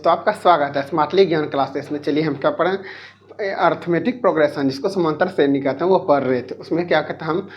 दोस्तों, आपका स्वागत है स्मार्टली ज्ञान क्लासेस में। चलिए हम क्या पढ़ें, अर्थमेटिक प्रोग्रेशन जिसको समांतर श्रेणी कहते हैं वो पढ़ रहे थे। उसमें क्या कहते हैं, हम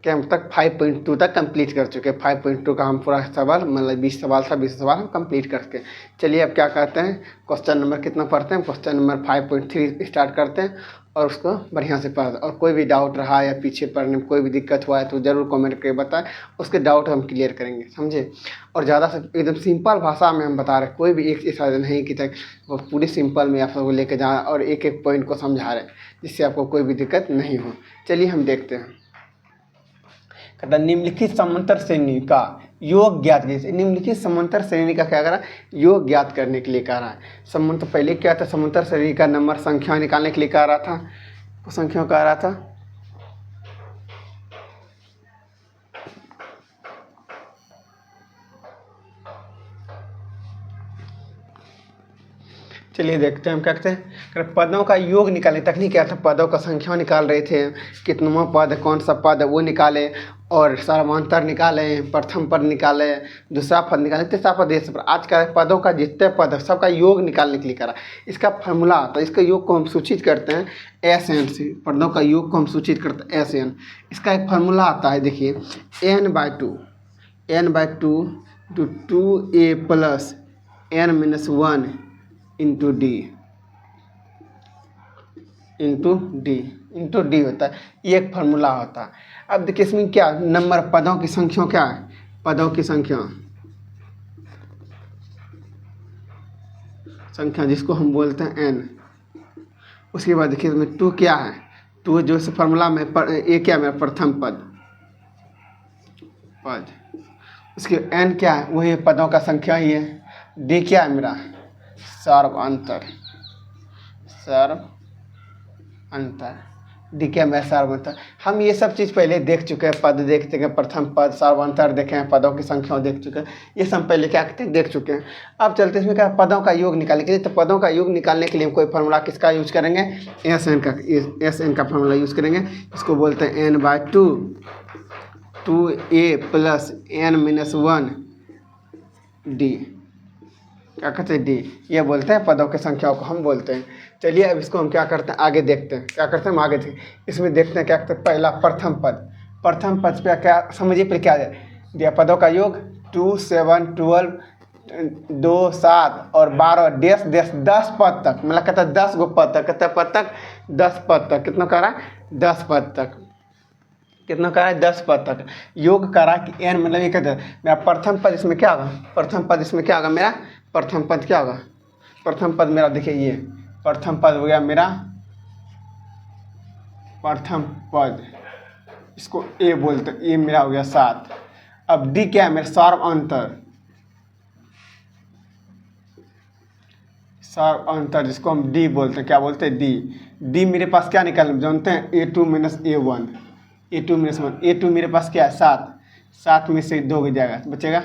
क्या हम तक 5.2 तक कंप्लीट कर चुके हैं। 5.2 का हम पूरा सवाल मतलब 20 सवाल था, 20 सवाल हम कंप्लीट करके। चलिए अब क्या कहते हैं, क्वेश्चन नंबर कितना पढ़ते हैं। क्वेश्चन नंबर 5.3 स्टार्ट करते हैं और उसको बढ़िया से पढ़। और कोई भी डाउट रहा या पीछे पढ़ने में कोई भी दिक्कत हुआ है तो ज़रूर कमेंट करके बताएं, उसके डाउट हम क्लियर करेंगे, समझे। और ज़्यादा से एकदम सिंपल भाषा में हम बता रहे हैं, कोई भी एक ऐसा नहीं कि तक वो पूरी सिंपल में आप सबको लेके जाए और एक एक पॉइंट को समझा रहे हैं जिससे आपको कोई भी दिक्कत नहीं हो। चलिए हम देखते हैं। कहता निम्नलिखित समांतर श्रेणी का योग ज्ञात कीजिए। निम्नलिखित समांतर श्रेणी का क्या करा, योग ज्ञात करने के लिए कह रहा है। समांतर पहले क्या था, समांतर श्रेणी का नंबर संख्या निकालने के लिए कह रहा था, संख्या कह रहा था। चलिए देखते हैं हम क्या कहते हैं, पदों का योग निकालें। तकनीक क्या था, पदों का संख्या निकाल रहे थे, कितनवां पद कौन सा पद है वो निकाले, और समांतर निकाले, प्रथम पद निकाले, दूसरा पद निकाले, तीसरा पद। ये सब आज का पदों का जितने पद है सबका योग निकालने के लिए करा। इसका फार्मूला आता है, इसका योग को हम सूचित करते हैं SN से। पदों का योग को हम सूचित करते हैं SN। इसका एक फार्मूला आता है, देखिए n/2 to 2a plus n-1 into D होता है। ये एक फार्मूला होता है। अब देखिए इसमें क्या नंबर, पदों की संख्या क्या है, पदों की संख्या जिसको हम बोलते हैं n। उसके बाद देखिए इसमें 2 क्या है, 2 जो इस फार्मूला में ए क्या है मेरा प्रथम पद। उसके n क्या है, वही पदों का संख्या ही है। डी क्या है मेरा सर्वांतर। डी क्या मेरा सर्वांतर। हम ये सब चीज़ पहले देख चुके हैं, पद देख चुके हैं, प्रथम पद, सर्वांतर देखे हैं, पदों की संख्या देख चुके हैं। ये सब पहले क्या कहते हैं देख चुके हैं। अब चलते इसमें क्या पदों का योग निकालने के लिए, तो पदों का योग निकालने के लिए हम कोई फार्मूला किसका यूज करेंगे, SN का फार्मूला यूज करेंगे। इसको बोलते हैं n/2 2a plus n-1 D. क्या कहते हैं डी, ये बोलते हैं पदों की संख्याओं को हम बोलते हैं। चलिए अब इसको हम क्या करते हैं आगे देखते हैं, क्या करते हैं हम आगे देखते हैं। इसमें देखते हैं क्या कहते हैं, पहला प्रथम पद पे क्या समझिए, फिर क्या दिया पदों का योग 2 7 12 2 7 और 12 10 पद तक, मतलब कहता है 10 गो पद तक, कहता है पद तक 10 पद तक। कितना कह रहा है 10 पद तक, कितना कह रहा है 10 पद तक योग करा कि n मतलब ये कहते हैं मेरा प्रथम पद इसमें क्या होगा, प्रथम पद इसमें क्या होगा मेरा, प्रथम पद क्या होगा, प्रथम पद मेरा देखिए ये प्रथम पद हो गया मेरा प्रथम पद, इसको ए बोलते हैं, ए मेरा हो गया 7। अब डी क्या है मेरा सर्वांतर जिसको हम डी बोलते हैं, क्या बोलते हैं डी मेरे पास क्या निकालना जानते हैं, A2 - A1, A2 मेरे पास क्या है 7 में से 2 जाएगा बचेगा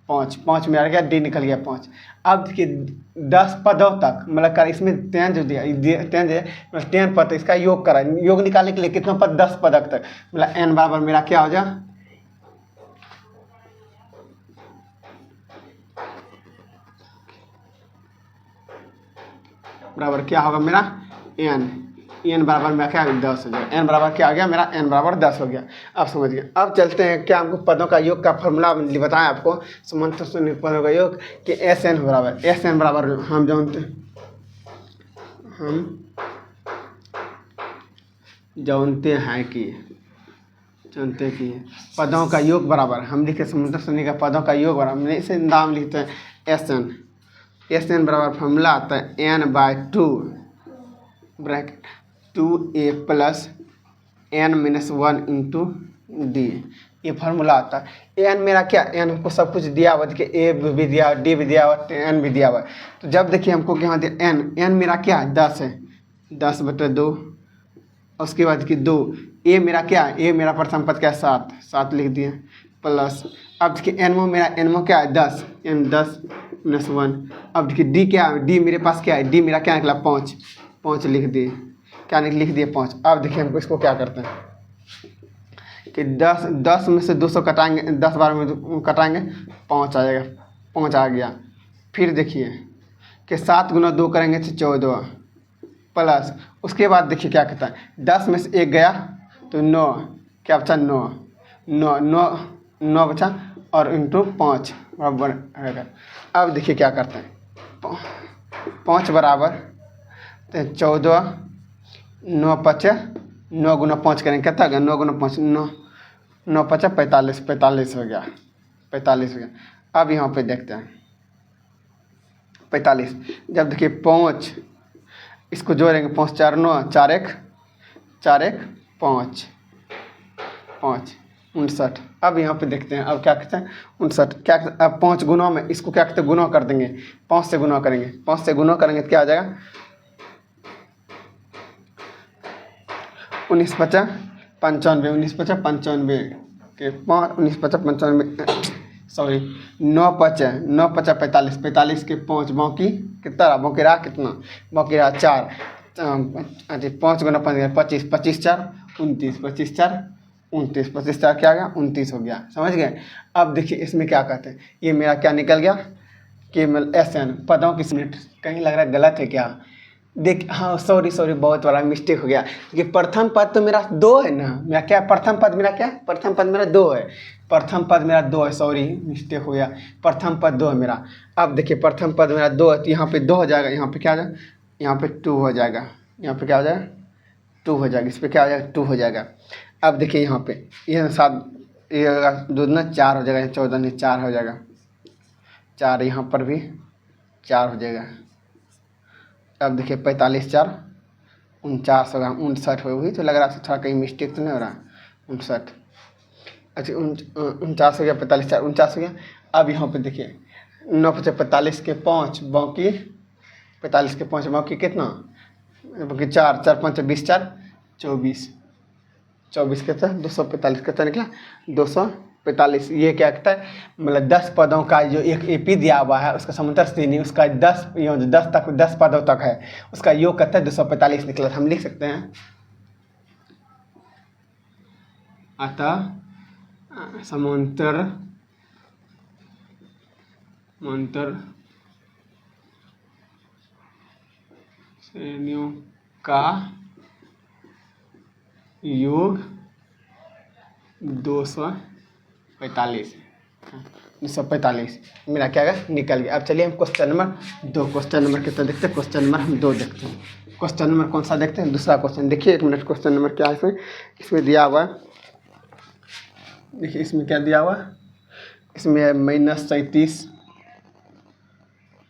5 में आ गया, डी निकल गया 5। अब देखिए 10 पदों तक मतलब कर इसमें 10 जो दिया 10 पद, इसका योग करा। योग निकालने के लिए कितना पद 10 पदक तक, मतलब n बराबर मेरा क्या हो जा, बराबर क्या होगा मेरा n बराबर मेरा क्या 10 हो जाएगा। n बराबर क्या आ गया मेरा, n बराबर 10 हो गया। अब समझ गए। अब चलते हैं क्या हमको पदों का योग का फॉर्मूला बताया आपको, समांतर श्रेणी पदों का योग कि SN बराबर हम जानते हैं कि पदों का योग बराबर हम लिखे समांतर श्रेणी का पदों का योग बराबर, हमने इसे नाम लिखते हैं SN बराबर फॉर्मूला आता है n/2 bracket 2a plus n-1 into D. ये फार्मूला आता है। n मेरा क्या, n हमको सब कुछ दिया हुआ, देखिए ए भी दिया हुआ, डी भी दिया हुआ, n भी दिया हुआ। तो जब देखिए हमको क्या दिया n मेरा क्या है 10 है, 10/2। उसके बाद कि 2 ए मेरा क्या है, ए मेरा प्रथम पद क्या है 7 लिख दिए प्लस। अब देखिए n क्या है 10, n-10 - 1। अब देखिए डी क्या है, डी मेरे पास क्या है, डी मेरा क्या निकला 5 लिख दिए, क्या लिख दिए 5। अब देखिए हमको इसको क्या करते हैं कि 10 में से 200 कटाएंगे, 10 बार में कटाएंगे 5 आ जाएगा, 5 आ गया। फिर देखिए के 7 गुना 2 करेंगे तो 14 प्लस उसके बाद देखिए क्या कहता है 10 में से 1 गया तो 9 क्या बचा 9 9 9 9 बचा और इंटू 5 बराबर रहेगा। अब देखिए क्या करते हैं 5 बराबर तो 14 9 5 9 गुना 5 करेंगे कितना हो गया 9 गुना 5 9 9 5 45 45 हो गया 45 हो गया। अब यहाँ पे देखते हैं 45 जब देखिए 5 इसको जोड़ेंगे 5 4 9 4 1 5 5 59। अब यहाँ पे देखते हैं अब क्या कहते हैं 59 क्या अब 5 गुना में इसको क्या कहते हैं गुना कर देंगे 5 से गुना करेंगे 5 से गुना करेंगे तो क्या आ जाएगा 19 50 95 19 50 95 के 5 19 50 95 सॉरी 9 50 9 50 45 45 के 5 बाकी कितना रहा बाकी रहा कितना बाकी रहा 4 5 गुना 5 25 25 4 29 25 4 29 25 4 क्या आ गया 29 हो गया। समझ गए। अब देखिए इसमें क्या कहते हैं ये मेरा क्या निकल गया कि SN पदों की मिनट कहीं लग रहा है गलत है क्या देख हाँ सॉरी बहुत बड़ा मिस्टेक हो गया कि प्रथम पद तो मेरा 2 है ना मेरा क्या प्रथम पद मेरा 2 है प्रथम पद मेरा 2 है सॉरी मिस्टेक हो गया प्रथम पद 2 है मेरा। अब देखिए प्रथम पद मेरा 2 है तो यहाँ पे 2 हो जाएगा यहाँ पे क्या हो जाएगा यहाँ पे 2 हो जाएगा यहाँ पे क्या हो जाएगा 2 हो जाएगा इस पर क्या हो जाएगा 2 हो जाएगा। अब देखिए यहाँ पे ये 7 ये 2 दूना 4 हो जाएगा 14 नहीं 4 हो जाएगा 4 यहाँ पर भी 4 हो जाएगा। अब देखिए 45 4 49 होगा 59 हो वही तो लग रहा है थोड़ा कहीं मिस्टेक तो नहीं हो रहा 59 अच्छा 49 हो गया 45 4 49 हो गया। अब यहाँ पे देखिए 9 5 45 के 5 बाकी 45 के 5 बाकी कितना बाकी 4 4 5 20 4 24 24 कितना 245 कितना निकला 245। ये क्या कहता है मतलब 10 पदों का जो एक AP दिया हुआ है उसका समांतर श्रेणी उसका 10 तक 10 पदों तक है उसका योग कहता है 245 निकला। हम लिख सकते हैं अतः समांतर श्रेणियों का योग 245 मेरा क्या है निकल गया। अब चलिए हम क्वेश्चन नंबर 2 क्वेश्चन नंबर कितना देखते हैं क्वेश्चन नंबर हम 2 देखते हैं। क्वेश्चन नंबर कौन सा देखते हैं दूसरा क्वेश्चन देखिए 1 मिनट क्वेश्चन नंबर क्या है इसमें दिया हुआ है देखिए इसमें क्या दिया हुआ इसमें है -37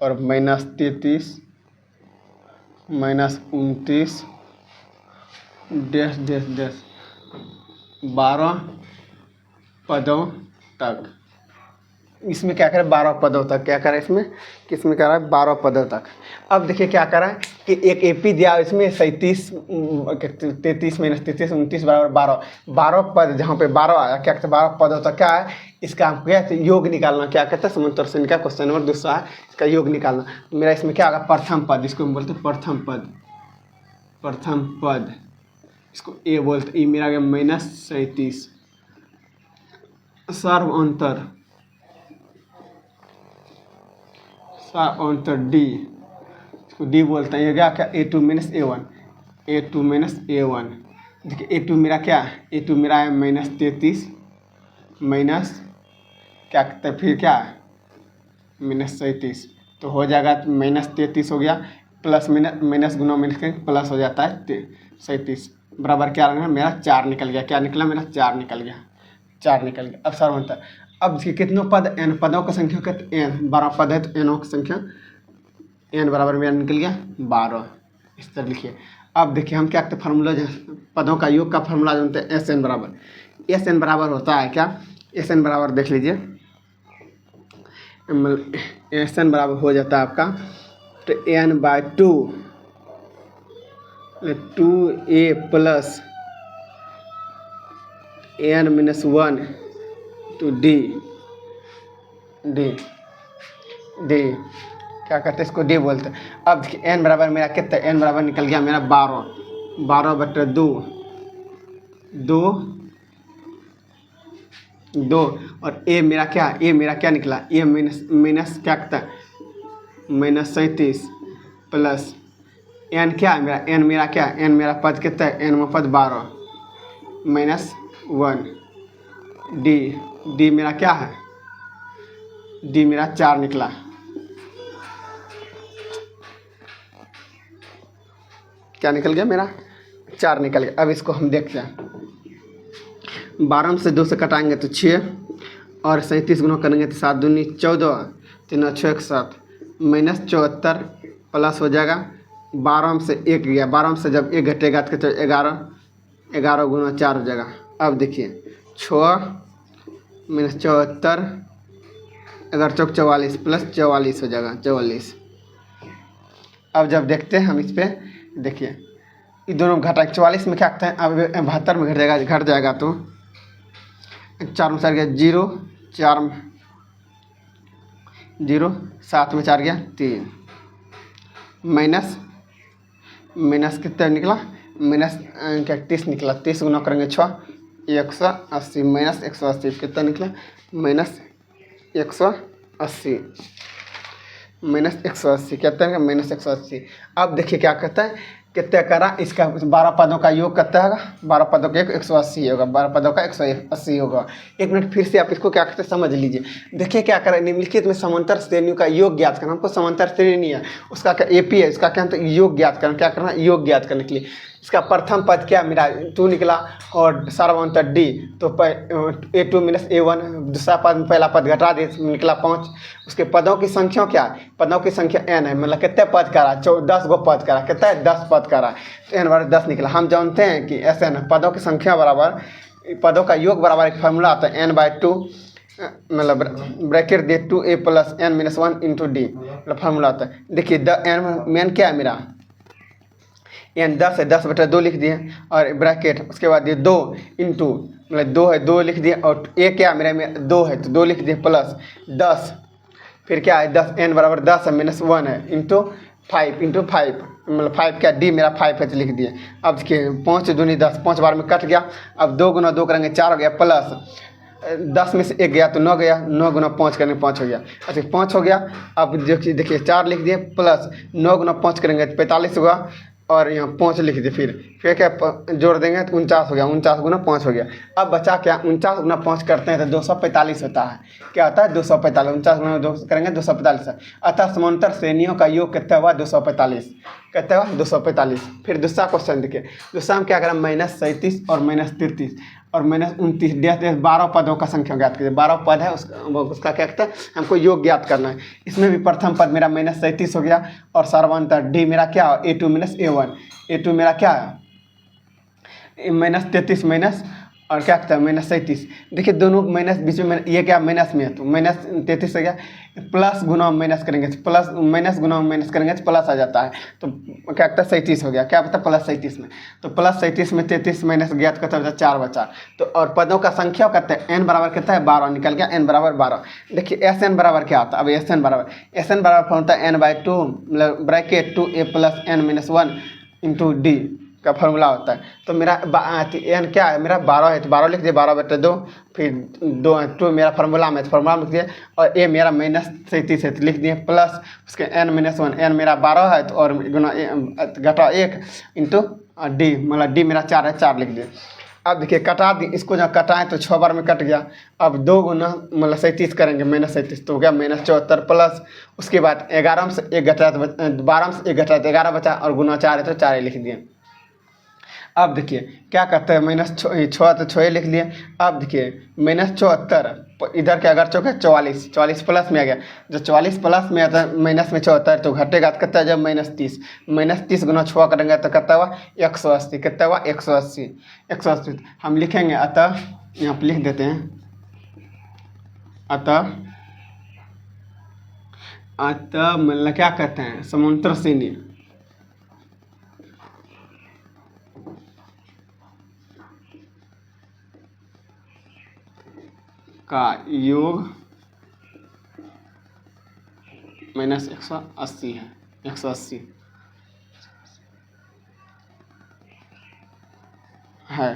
और -33 -29 12 पदों तक। इसमें क्या करें 12 पदों तक क्या करें इसमें किसमें कह रहा है 12 पदों तक। अब देखिए क्या कर रहा है कि एक AP दिया इसमें 37 33 -33 29 बराबर 12 पद जहाँ पे 12 आया क्या कहते हैं 12 पदों तक क्या है इसका हमको क्या योग निकालना क्या कहते हैं समांतर श्रेणी का क्वेश्चन नंबर दूसरा है इसका योग निकालना। मेरा इसमें क्या होगा प्रथम पद इसको हम बोलते हैं प्रथम पद इसको A बोलते मेरा आ गया -37 सर्वांतर D इसको D बोलते हैं ये क्या A2 - A1 देखिए A2 मेरा क्या A2 मेरा है -33 माइनस क्या कहते हैं फिर क्या -37 तो हो जाएगा -33 हो गया प्लस माइनस गुना माइनस प्लस हो जाता है 37 बराबर क्या लगना मेरा 4 निकल गया क्या निकला मेरा 4 निकल गया। अब सर्वांतर अब कितनों पद n पदों की संख्या कितने n 12 पद है तो n की संख्या n बराबर मेरा निकल गया 12 इस तरह लिखिए। अब देखिए हम क्या कहते हैं फार्मूला पदों का योग का फार्मूला जानते हैं SN बराबर होता है क्या SN बराबर देख लीजिए SN बराबर हो जाता है आपका तो n/2 2a plus n-1 to D क्या कहते हैं इसको D बोलते हैं। अब देखिए n बराबर मेरा कितना n बराबर निकल गया मेरा 12 और a मेरा क्या निकला a माइनस क्या कहता है -37 प्लस n क्या है मेरा, n मेरा क्या है, n मेरा पद कितना है, n में पद 12 -1 d मेरा क्या है, d मेरा 4 निकला। क्या निकल गया मेरा, 4 निकल गया। अब इसको हम देखते हैं, 12 में से 2 से कटाएंगे तो 6 और 37 गुना करेंगे तो 7 दूनी 14 3 6 1 7 -74 प्लस हो जाएगा 12 में से 1 गया, 12 में से जब 1 घटेगा तो 11 गुना 4 हो जाएगा। अब देखिए 6 -74 11 चौक 44 प्लस 44 हो जाएगा 44। अब जब देखते हैं हम इस पर, देखिए ये दोनों घटा 44 में क्या करते हैं, अब 72 में घट जाएगा तो 4 में 4 गया 0 4 में 0 7 में 4 गया 3 माइनस कितना निकला, क्या 30 निकला। 30 गुना करेंगे 6 180 -180 कितना निकला, -180 -180 कहते हैं -180। अब देखिए क्या कहता है, कितना करा इसका 12 पदों का योग कितना होगा, 12 पदों का 180 होगा, 12 पदों का 180 होगा। 1 मिनट फिर से आप इसको क्या करते हैं समझ लीजिए। देखिए क्या करें, निम्नलिखित में समांतर श्रेणियों का योग ज्ञात करना। हमको समांतर श्रेणी है उसका क्या AP है, इसका क्या तो योग ज्ञात करना। क्या करना, योग ज्ञात करने के लिए इसका प्रथम पद क्या मेरा 2 निकला और सार्वभौमता D, तो A2 - A1 दूसरा पद पहला पद घटा दे निकला 5। उसके पदों की संख्या क्या है, पदों की संख्या n है, मतलब कितने पद करा 10 गो पद करा, कितना है 10 पद करा, तो n बराबर 10 निकला। हम जानते हैं कि SN पदों की संख्या बराबर पदों का योग बराबर एक फार्मूला आता है n/2 मतलब ब्रैकेट दे 2a + n - 1 × d मतलब फार्मूला आता है। देखिए n क्या है मेरा, n 10 है, 10/2 लिख दिए और ब्रैकेट उसके बाद ये 2 इंटू मतलब 2 है 2 लिख दिए और a क्या मेरा 2 है तो 2 लिख दिए प्लस 10 फिर क्या है 10 n बराबर 10 है -1 है इंटू 5 मतलब 5 क्या d मेरा 5 है तो लिख दिए। अब देखिए 5 दूनी 10, 5 बार में कट गया। अब 2 गुना 2 करेंगे 4 हो गया प्लस 10 में से 1 गया तो 9 गया, 9 गुना 5 करेंगे 5 हो गया। अच्छा 5 हो गया। अब देखिए 4 लिख दिए प्लस 9 गुना 5 करेंगे तो 45 होगा और यहाँ 5 लिख दिए। फिर क्या जोड़ देंगे तो 49 हो गया, 49 गुना 5 हो गया। अब बचा क्या, 49 गुना 5 करते हैं तो 245 होता है। क्या होता है 245, 49 गुना 2 करेंगे 245 है। अतः समांतर श्रेणियों का योग कितना हुआ 245, कितना हुआ 245। फिर दूसरा क्वेश्चन देखिए, दूसरा में क्या करें -37 और -33 और -29 12 पदों का संख्या ज्ञात कीजिए। 12 पद है उसका क्या कहता है हमको योग ज्ञात करना है। इसमें भी प्रथम पद मेरा -37 हो गया और सार्वभौमता D मेरा क्या है A2 - A1, A2 मेरा क्या है -33 माइनस और क्या कहता है -37। देखिए दोनों माइनस बीच में ये क्या माइनस में है तो -33 हो गया, प्लस गुना माइनस करेंगे तो प्लस, माइनस गुना माइनस करेंगे तो प्लस आ जाता है। तो क्या कहता है 37 हो गया, क्या पता +37 में, तो +37 में 33 माइनस गया तो कहता है 4 बचा। तो और पदों का संख्या कहते हैं n बराबर कितना है 12 निकल गया, n बराबर 12। देखिए SN बराबर क्या होता है, अब SN बराबर होता है n/2 मतलब ब्रैकेट 2a + n - 1 × d का फार्मूला होता है। तो मेरा n क्या है मेरा 12 है तो 12 लिख दिए, 12/2 फिर 2 मेरा फार्मूला में लिख दिए और a मेरा -37 है तो लिख दिए प्लस उसके n - 1, n मेरा 12 है तो और गुना घटा 1 इंटू d मतलब d मेरा 4 है 4 लिख दिए। अब देखिए कटा दी, इसको जब कटाएं तो 6 बार में कट गया। अब 2 गुना मतलब 37 करेंगे -37 तो हो गया -74 प्लस उसके बाद 11 में से 1 घटा तो 12 में से 1 घटा तो 11 बचा और गुना 4 है तो 4 लिख दिए। अब देखिए क्या करते हैं -6 तो 6 लिख लिए। अब देखिए -74 इधर के अगर चौक है 44 प्लस में आ गया, जब 44 प्लस में आता है माइनस में 74 तो घटेगा तो कितना जब -30 गुना 6 करेंगे तो कितना हुआ 180, कितना हुआ 180। हम लिखेंगे अतः यहाँ पर लिख देते हैं अतः मतलब क्या कहते हैं समांतर श्रेणी का योग -180 है, 180 है।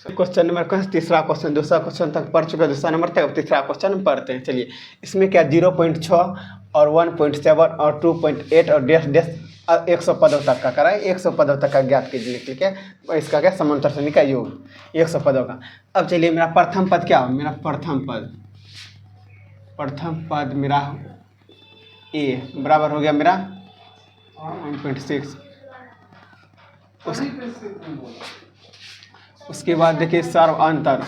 क्वेश्चन नंबर तीसरा क्वेश्चन, दूसरा क्वेश्चन तक पढ़ चुके हैं, दूसरा नंबर तक अब तीसरा क्वेश्चन पढ़ते हैं। चलिए इसमें क्या 0.6 और 1.7 और 2.8 और डैश डैश 100 पदों तक का कराए, 100 पदों तक का ज्ञात कीजिए, ठीक है। और इसका क्या समांतर श्रेणी का योग 100 पदों का। अब चलिए मेरा प्रथम पद क्या हो, मेरा प्रथम पद मेरा ए बराबर हो गया मेरा 1.6। उसके बाद देखिए सर्वांतर,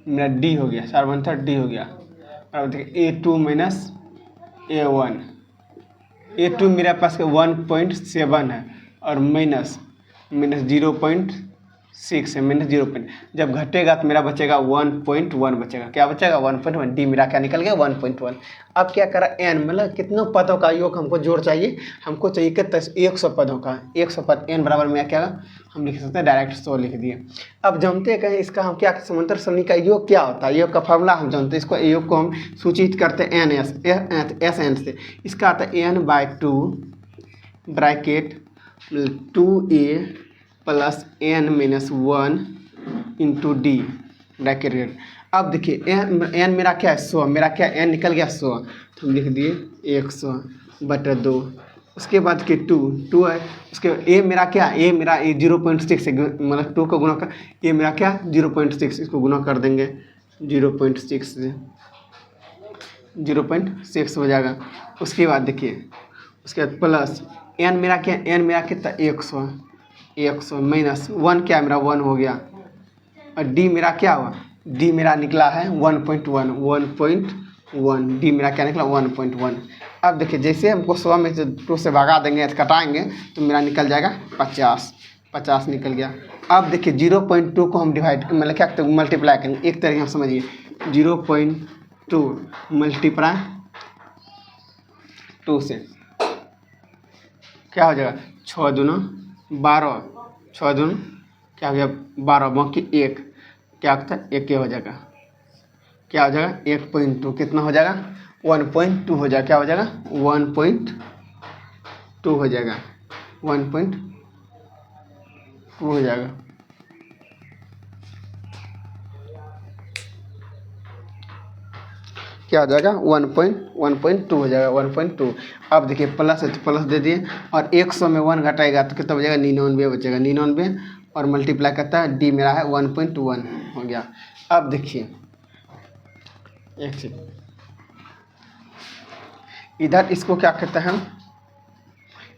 मेरा डी हो गया, सर्वांतर डी हो गया। और देखिए A2 माइनस A1, A2 मेरे पास 1.7 है और माइनस 0.6 है, -0. जब घटेगा तो मेरा बचेगा 1.1 बचेगा, क्या बचेगा 1.1। डी मेरा क्या निकल गया 1.1। अब क्या करा एन, मतलब कितनों पदों का योग हमको जोड़ चाहिए, हमको चाहिए कि 100 पदों का, 100 पद एन बराबर में क्या हम लिख सकते हैं डायरेक्ट 100 लिख दिए। अब जानते हैं इसका हम क्या समांतर श्रेणी का योग क्या होता है, योग का फॉर्मूला हम जानते हैं, इसको योग को हम सूचित करते हैं एस एन से। इसका आता है n/2 bracket 2a plus n-1 into D bracket. अब देखिए एन मेरा क्या है 100, मेरा क्या एन निकल गया 100, तो हम लिख दिए 100/2। उसके बाद के 2 है, उसके ए मेरा क्या, ए मेरा 0.6 है, मतलब 2 को गुना कर, ए मेरा क्या 0.6, इसको गुना कर देंगे 0.6 से, 0.6 हो जाएगा। उसके बाद देखिए उसके बाद प्लस एन मेरा क्या, एन मेरा कितना 100 माइनस 1 क्या मेरा 1 हो गया। और डी मेरा क्या हुआ, डी मेरा निकला है 1.1, डी मेरा क्या निकला 1.1। अब देखिए जैसे हमको 100 में से 2 से भगा देंगे तो कटाएंगे तो मेरा निकल जाएगा 50 निकल गया। अब देखिए 0.2 को हम डिवाइड मतलब क्या करते हैं मल्टीप्लाई करेंगे, एक तरीके हम समझिए 0.2 मल्टीप्लाई 2 से क्या हो जाएगा 6 दूना 12, 6 दूना क्या हो गया 12, बाकी 1 क्या होता है 1 हो जाएगा, क्या हो जाएगा 1.2, कितना हो जाएगा 1.2 हो जाएगा, क्या हो जाएगा 1.2 हो जाएगा, 1.2 हो जाएगा। क्या हो जाएगा 1.2 हो जाएगा 1.2। अब देखिए प्लस है तो प्लस दे दिए और 100 में 1 घटाएगा तो कितना बचेगा 99 बचेगा, 99 और मल्टीप्लाई करता है डी मेरा है 1.1 हो गया। अब देखिए एक चीज इधर इसको क्या करते हैं हम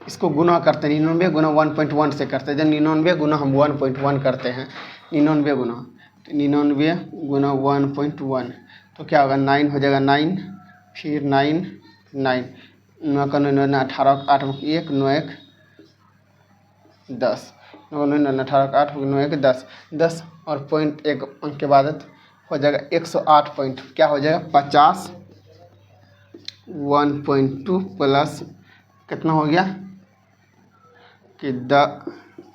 इसको गुना करते हैं, 99 गुना 1.1 से करते हैं, जब 99 गुना हम 1.1 करते हैं, 99 गुना 1.1 तो क्या होगा 9 हो जाएगा, 9 फिर 9 9 का 9 18 8 1 9 1 10 9 18 8 9 1 10 और 0.1 अंक के बाद हो जाएगा 108 पॉइंट, क्या हो जाएगा 50 1.2 प्लस कितना हो गया कि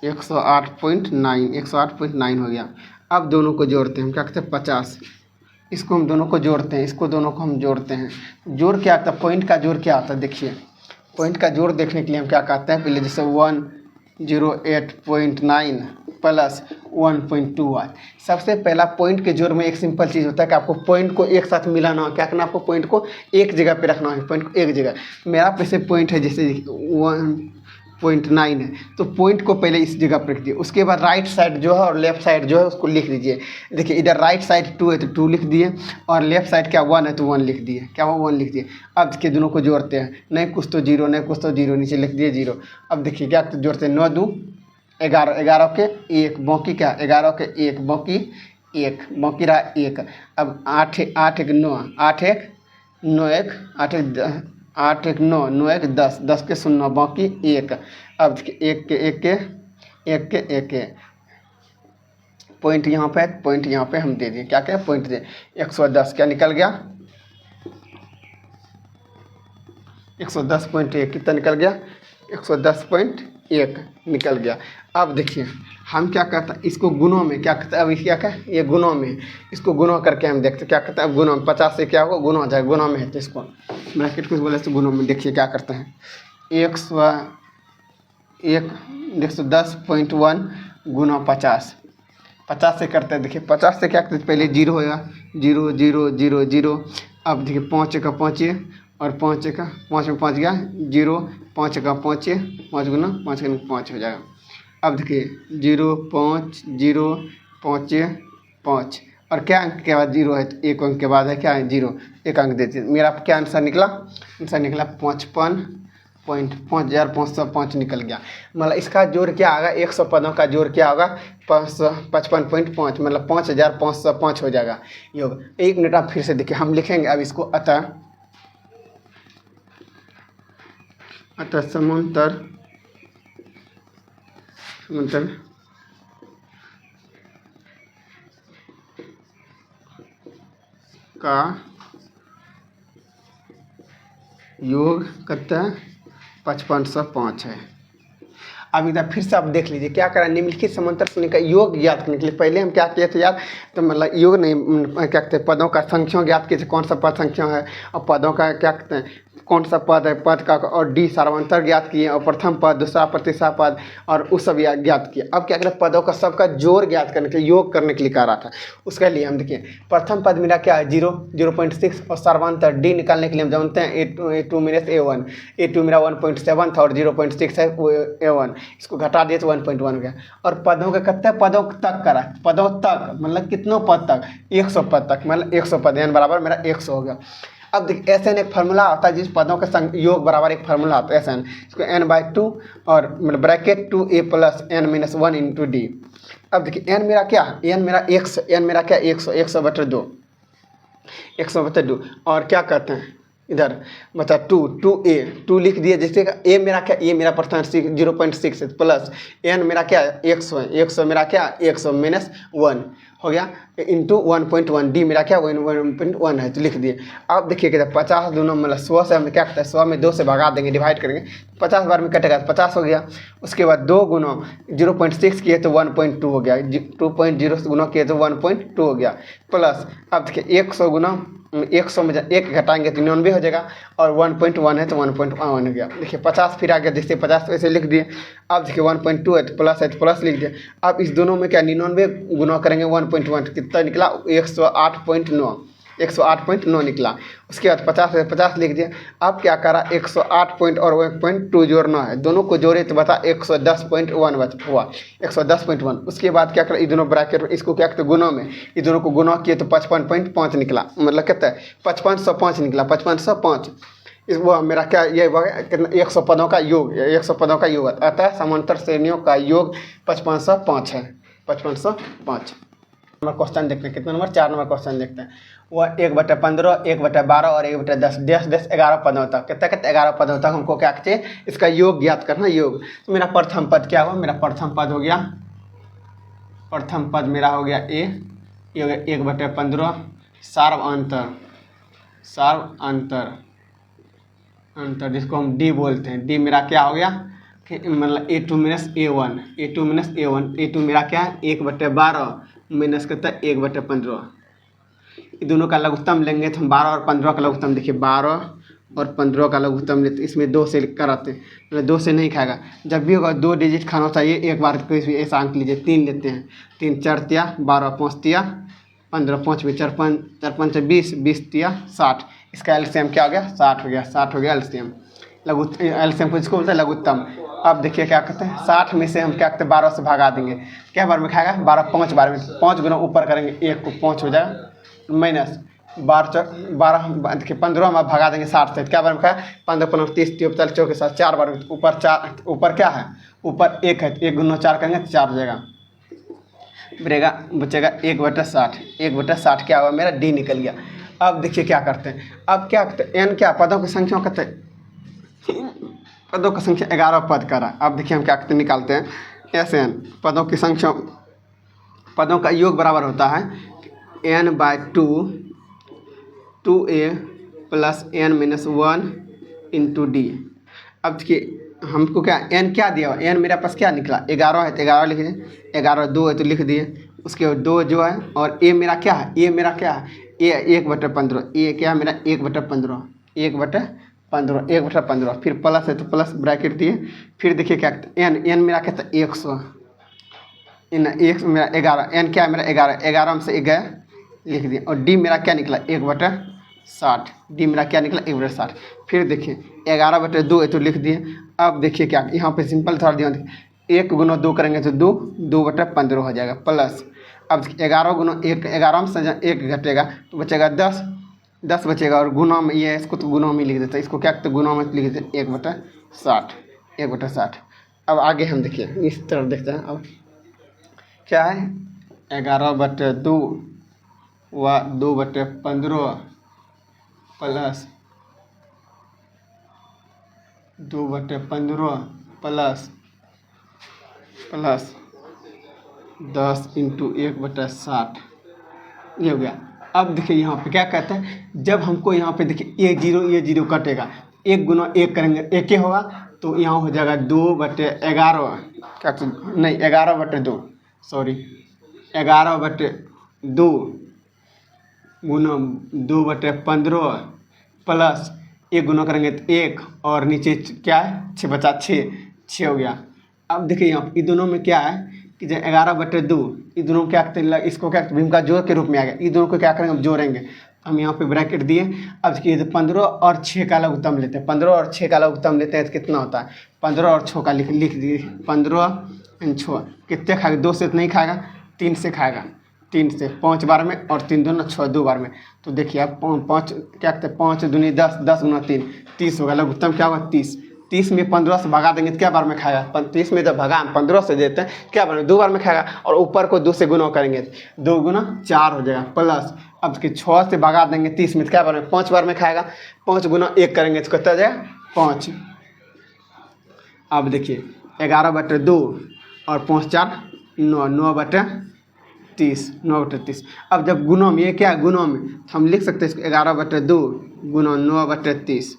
108.9 हो गया। अब दोनों को जोड़ते हैं, हम क्या कहते हैं 50, इसको हम दोनों को जोड़ते हैं, इसको दोनों को हम जोड़ते हैं। जोड़ क्या आता है, पॉइंट का जोड़ क्या आता है, देखिए पॉइंट का जोड़ देखने के लिए हम क्या कहते हैं पहले जैसे 108.9 प्लस 1.2 हुआ। सबसे पहला पॉइंट के जोड़ में एक सिंपल चीज़ होता है कि आपको पॉइंट को एक साथ मिलाना हो, क्या करना आपको पॉइंट को एक जगह पे रखना है, पॉइंट को एक जगह। मेरा पैसे पॉइंट है जैसे 1.9 है तो पॉइंट को पहले इस जगह पर रख दिए, उसके बाद राइट साइड जो है और लेफ्ट साइड जो है उसको लिख दीजिए। देखिए इधर राइट साइड 2 है तो 2 लिख दिए और लेफ्ट साइड क्या 1 है तो 1 लिख दिए, क्या वो 1 लिख दिए। अब इसके दोनों को जोड़ते हैं, नहीं कुछ तो 0 नहीं कुछ तो 0, नीचे लिख दिए 0। अब देखिए क्या जोड़ते हैं 9 2 11, 11 के 1 बाकी क्या 11 के 1 बाकी 1 बाकी रहा 1। अब 8 8 1 9 8 1 9 1 8 1 9 9 1 10 10 के 0 बाकी 1। अब 1 के पॉइंट यहाँ पे पॉइंट यहाँ पे हम दे दिए, क्या क्या पॉइंट दे 110 क्या निकल गया 110.1 कितना निकल गया 110.1 निकल गया। अब देखिए हम क्या करते हैं इसको गुणों में क्या करते हैं, अब क्या क्या ये गुणों में इसको गुणा करके हम देखते हैं क्या करते हैं। अब गुणों में 50 से क्या होगा गुणा हो जाएगा, गुणों में है तो इसको ब्रैकेट कुछ बोले तो गुणों में देखिए क्या करते हैं 110.1 गुना 50 50 से करते हैं। देखिए 50 से क्या करते हैं, पहले जीरो होगा, जीरो जीरो जीरो जीरो। अब देखिए 5 का 5 और 5 का 5 में 5 गया जीरो, 5 का 5 5 गुना 5 का 5 हो जाएगा। अब देखिए 0 5 0 5 5 और क्या अंक के बाद जीरो है, तो एक अंक के बाद है क्या है जीरो, एक अंक देते हैं। मेरा क्या आंसर निकला, आंसर निकला 55.5505 निकल गया। मतलब इसका जोड़ क्या आएगा, 100 पदों का जोड़ क्या होगा 555.5, मतलब 5505 हो जाएगा योग। 1 मिनट आप फिर से देखिए, हम लिखेंगे अब इसको। अतः समांतर का योग कितना 5505 है। अब इधर फिर से आप देख लीजिए क्या करा, निम्नलिखित समांतर श्रेणी का योग ज्ञात करने के लिए पहले हम क्या किए थे यार, तो मतलब योग नहीं क्या कहते हैं, पदों का संख्या ज्ञात किए थे, कौन सा पद संख्या है, और पदों का क्या कहते हैं, कौन सा पद है पद का, और डी सार्वंतर ज्ञात किए, और प्रथम पद दूसरा पद तीसरा पद और उस सब ज्ञात किए। अब क्या करें, पदों का सबका जोड़ ज्ञात करने के लिए, योग करने के लिए कह रहा था। उसके लिए हम देखिए प्रथम पद मेरा क्या है 0 0.6, और सार्वंतर डी निकालने के लिए हम जानते हैं A2 - A1, A2 मेरा 1.7 था और 0.6 है A1, इसको घटा दिए तो 1.1 हो गया। और पदों का कितने पदों तक करा, पदों तक मतलब कितनों पद तक, 100 पद तक, मतलब 100 पद n बराबर मेरा 100 हो गया। अब देखिए SN एक फार्मूला आता है, जिस पदों का योग बराबर एक फार्मूला आता है SN, इसको n/2 और मतलब ब्रैकेट 2a + n - 1 × d। अब देखिए n मेरा क्या, n मेरा 100, n मेरा क्या 100, 100/2, 100/2। और क्या कहते हैं इधर बता 2a 2 लिख दिए, जैसे a मेरा क्या, a मेरा परसेंट 0.6 है, प्लस n मेरा क्या है 100 है, 100 मेरा क्या 100 - 1 हो गया इंटू 1.1, डी मेरा क्या 1.1 है, तो लिख दिए। अब देखिए कहते हैं 50 दोनों मतलब 100 से हम क्या करते हैं, 100 में 2 से भगा देंगे, डिवाइड करेंगे, 50 बार में कटेगा 50 हो गया। उसके बाद 2 गुना 0.6 किए तो 1.2 हो गया, 2.0 गुना किए तो 1.2 हो गया, प्लस अब देखिए 100 गुना 100 में 1 घटाएंगे तो 99 हो जाएगा, और 1.1 है तो 1.1 हो गया। देखिए 50 फिर आ गया, जैसे 50 वैसे लिख दिए। अब देखिए 1.2 है तो प्लस लिख दिए। अब इस दोनों में क्या 99 गुना करेंगे 1.1, कितना निकला 108.9, 108.9 निकला। उसके बाद 50 है 50 लिख दिया। अब क्या करा 108 पॉइंट और 1.2 जोड़ना है, दोनों को जोड़े तो बता 110.1 हुआ, 110.1। उसके बाद क्या करा, ये दोनों ब्रैकेट में इसको क्या कहते हैं गुना में, ये दोनों को गुना किए तो 55.5 निकला, मतलब कहते हैं 5505 निकला, 5505। इस वो मेरा क्या ये कितना 100 पदों का योग, 100 पदों का योग, अतः समांतर श्रेणियों का योग 5505 है, 5505। नंबर क्वेश्चन देखते हैं, कितना नंबर 4 नंबर क्वेश्चन देखते हैं। वह 1/15 1/12 और 1/10 10 11 पदों तक, कितना 11 पदों तक हमको क्या चाहिए, इसका योग ज्ञात करना। योग तो मेरा प्रथम पद क्या हुआ, मेरा प्रथम पद हो गया, प्रथम पद मेरा हो गया ए, ये हो गया 1/15 सार्वअंतर जिसको हम डी बोलते हैं। डी मेरा क्या हो गया मतलब A2 - A1, A2 - A1, A2 मेरा क्या है 1/12 माइनस कितना 1/15। ये दोनों का लघुत्तम लेंगे तो हम 12 और 15 का लघुत्तम, देखिए 12 और 15 का लघुत्तम लेते, इसमें 2 से कराते, मतलब 2 से नहीं खाएगा, जब भी होगा 2 डिजिट खाना चाहिए। एक बार कोई भी ऐसा अंक लीजिए, 3 लेते हैं, 3 4 तिया 12, 5 तिया 15, 5 में 4 5 20, 20 तिया 60। इसका एलसीएम क्या हो गया 60 हो गया, 60 हो गया एलसीएम। एलसीएम को इसको बोलते हैं लघुत्तम। अब देखिए क्या कहते हैं 60 में से हम क्या कहते हैं 12 से भगा देंगे, क्या बार में खाएगा 12 5 बार में, 5 गुना ऊपर करेंगे 1 को 5 हो जाएगा, माइनस 12 देखिए 15 में भगा देंगे 60 से, क्या बार में खाएगा 15 15 30 43 4 के साथ 4 बार में, ऊपर 4 ऊपर क्या है ऊपर 1 है, 1 गुना 4 करेंगे तो 4 हो जाएगा, बचेगा 1/60, 1/60 क्या हुआ मेरा डी निकल गया। अब देखिए क्या करते हैं, अब क्या करते हैं एन क्या पदों की संख्या कहते हैं, पदों की संख्या 11 पद करा। अब देखिए हम क्या करते निकालते हैं SN, पदों की संख्या, पदों का योग बराबर होता है n/2 2a + n - 1 × d। अब देखिए हमको क्या n क्या दिया हुआ, n मेरा पास क्या निकला 11 है तो 11 लिख दिए, 11 2 है तो लिख दिए। उसके बाद 2 जो है, और a मेरा क्या है, a मेरा क्या है a 1/15, a क्या है मेरा 1/15, 1/15, फिर प्लस है तो प्लस ब्रैकेट दिए। फिर देखिए क्या n मेरा कहता है 100, इन एक मेरा 11, एन क्या है मेरा 11, 11 में से 1 गया लिख दिया, और डी मेरा क्या निकला 1/60, डी मेरा क्या निकला 1/60। फिर देखिए 11/2 है तो लिख दिए। अब देखिए क्या यहाँ पे सिंपल थोड़ा ध्यान देखिए, 1 गुना 2 करेंगे तो 2, 2/15 हो जाएगा प्लस। अब 11 गुना 1, 11 में से 1 घटेगा तो बचेगा 10, 10 बचेगा, और गुना में ये है, इसको तो गुना में लिख देते हैं, इसको क्या करते गुना में लिख देते 1/60, 1/60। अब आगे हम देखिए इस तरफ देखते हैं। अब क्या है 11/2 व 2/15 प्लस 2/15 प्लस 10 इंटू 1/60, ये हो गया। अब देखिए यहाँ पे क्या कहता है, जब हमको यहाँ पे देखिए ये जीरो कटेगा, 1 गुना 1 करेंगे 1 ही होगा, तो यहाँ हो जाएगा 2/11, क्या नहीं 11/2, सॉरी 11/2 गुना 2/15 प्लस 1 गुना करेंगे तो 1, और नीचे क्या है 6 बचा 6 हो गया। अब देखिए यहाँ ये दोनों में क्या है कि जब 11/2 ये दोनों क्या करते हैं, इसको क्या भीम का जोड़ के रूप में आ गया, ये दोनों को क्या करेंगे हम जोड़ेंगे। हम यहाँ पे ब्रैकेट दिए। अब देखिए 15 और 6 का लघुत्तम लेते हैं, 15 और 6 का लघुत्तम लेते हैं तो कितना होता है, 15 और 6 का लिख दिए, 15 एंड 6 कितने खाएगा, 2 से तो नहीं खाएगा, 3 से खाएगा, 3 से 5 बार में, और 3 दूना 6 2 बार में। तो देखिए आप 5 क्या कहते हैं, 5 दूनी 10, 10 गुना 3 30 होगा, लघुत्तम क्या होगा 30। 30 में 15 से भगा देंगे तो क्या बार में खाएगा, 30 में जब भगा हम 15 से देते हैं क्या बार में 2 बार में खाएगा, और ऊपर को 2 से गुना करेंगे 2 गुना 4 हो जाएगा प्लस। अब कि 6 से भगा देंगे 30 में तो क्या बार में 5 बार में खाएगा, 5 गुना 1 करेंगे तो कितना जाएगा 5। अब देखिए 11/2 और 5 4 9, 9/30, 9/30। अब जब गुना में ये क्या है गुना में, तो हम लिख सकते हैं इसको 11/2 गुना 9/30,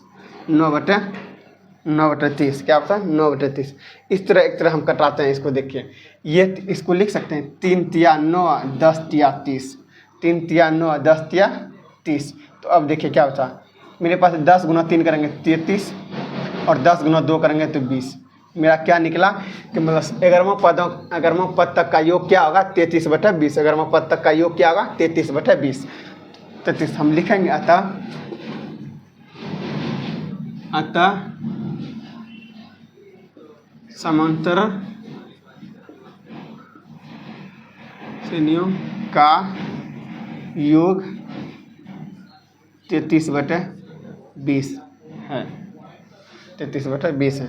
9/30 क्या होता है 9/30। इस तरह एक तरह हम कटाते हैं इसको। देखिए ये इसको लिख सकते हैं 3 तिया 9 10 तिया 30, 3 तिया 9 10 तिया 30। तो अब देखिए क्या होता है, मेरे पास 10 गुना 3 करेंगे 33, और 10 गुना 2 करेंगे तो 20। मेरा क्या निकला कि मतलब 11वें पद तक का योग क्या होगा 33/20, 11वें पद तक का योग क्या होगा 33/20। 33 हम लिखेंगे, अतः समांतर श्रेणियों का योग 33/20 है, 33/20 है।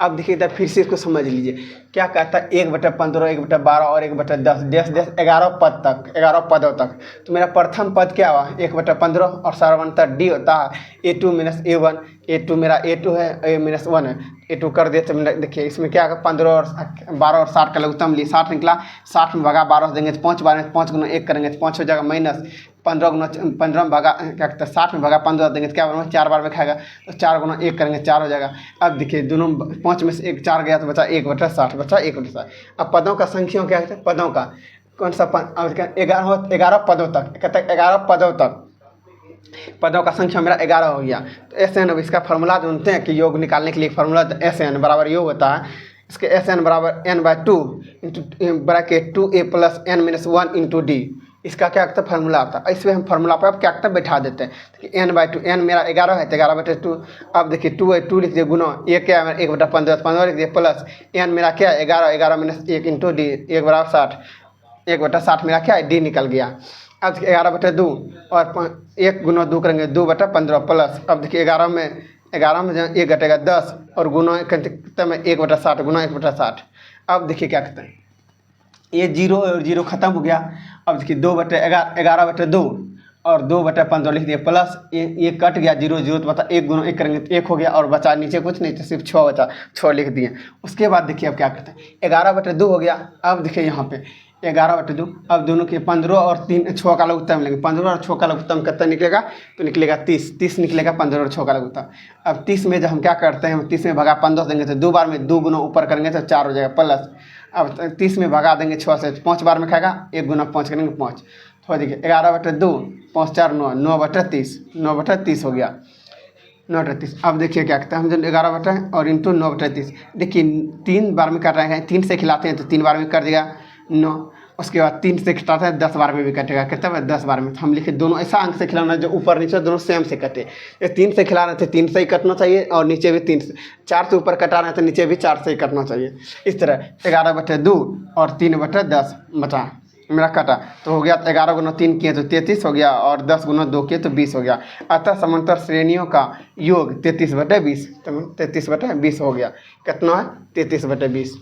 अब देखिए इधर फिर से इसको समझ लीजिए क्या कहता है 1/15, 1/12 और 1/10, 11 पद तक, 11 पदों तक। तो मेरा प्रथम पद क्या हुआ 1/15, और सार्वंतर डी होता है A2 - A1, A2 मेरा A2 है, A-1 है, A2 कर देते हैं। देखिए इसमें क्या होगा 15 और 12 और 60 का लघुत्तम लिए, 60 निकला, 60 में भगा 12 देंगे तो 5 बार में 5 गुना 1 करेंगे तो 5 हो जाएगा, माइनस 15 में भगा क्या कहते हैं 60 में भगा 15 देंगे तो क्या बार में 4 बार में खाएगा, तो 4 गुना 1 करेंगे 4 हो जाएगा। अब देखिए दोनों 5 में से 1 4 गया तो बचा 1/60, बचा 1/60। अब पदों का संख्या क्या कहते हैं, पदों का कौन सा 11 पदों तक, कहते हैं 11 पदों तक, पदों का संख्या मेरा 11 हो गया। तो SN, अब इसका फार्मूला ढूंढते हैं कि योग निकालने के लिए फार्मूला SN बराबर योग होता है, इसके SN बराबर n/2 into bracket 2a + n-1 into D. इसका क्या करता है फार्मूला आता है, इसमें हम फार्मूला पर अब क्या करते हैं बैठा देते हैं कि n/2, n मेरा 11 है तो 11/2। अब देखिए 2 है 2 लिख दिए गुना, ये क्या है मेरा 1/15, 15 लिख दिए प्लस n मेरा क्या है 11, 11 - 1 इंटू डी, 1 = 60, 1/60 मेरा क्या है डी निकल गया। अब 11/2 और 1 गुना 2 करेंगे 2/15 प्लस। अब देखिए 11 में जब 1 घटेगा 10, और गुना कितने में 1/60 गुना 1/60। अब देखिए क्या कहते हैं ये 0 और 0 खत्म हो गया। अब देखिए 11/2 और 2/15 लिख दिए प्लस, ये कट गया 0 0 तो बता 1 गुना 1 करेंगे तो 1 हो गया, और बचा नीचे कुछ नहीं तो सिर्फ 6 बचा, 6 लिख दिए। उसके बाद देखिए अब क्या करते हैं 11/2 हो गया। अब देखिए यहाँ पे 11/2, अब दोनों के 15 और 6 का लघुत्तम लेंगे, 15 और 6 का लघुत्तम कितना निकलेगा तो निकलेगा 30 निकलेगा 15 और 6 का लघुत्तम। अब 30 में जब हम क्या करते हैं 30 में भगा 15 देंगे तो 2 बार में 2 गुना ऊपर करेंगे तो 4 हो जाएगा प्लस। अब 30 में भगा देंगे 6 से 5 बार में खाएगा, 1 गुना 5 करेंगे 5। तो देखिए 11/2 5 4 9, 9/30, 9/30 हो गया, 9/30। अब देखिए क्या कहते हैं, हम जो 11 बटा और इंटू 9/30, देखिए 3 बार में कर रहे हैं, 3 से खिलाते हैं तो 3 बार में कर देगा 9। उसके बाद 3 से कटाता है 10 बार में भी कटेगा, कितना है 10 बार में। तो हम लिखे दोनों ऐसा अंक से खिलाना जो ऊपर नीचे दोनों सेम से कटे। ये 3 से खिला रहे थे 3 से ही कटना चाहिए और नीचे भी 3 से, 4 से ऊपर कटा रहे हैं तो नीचे भी 4 से ही कटना चाहिए। इस तरह 11/2 और 3/10 बचा मेरा कटा, तो हो गया 11 गुना 3 किए तो 33 हो गया और 10 गुना 2 किए तो 20 हो गया। अतः समांतर श्रेणियों का योग 33/20, तो 33/20 हो गया। कितना है 33/20।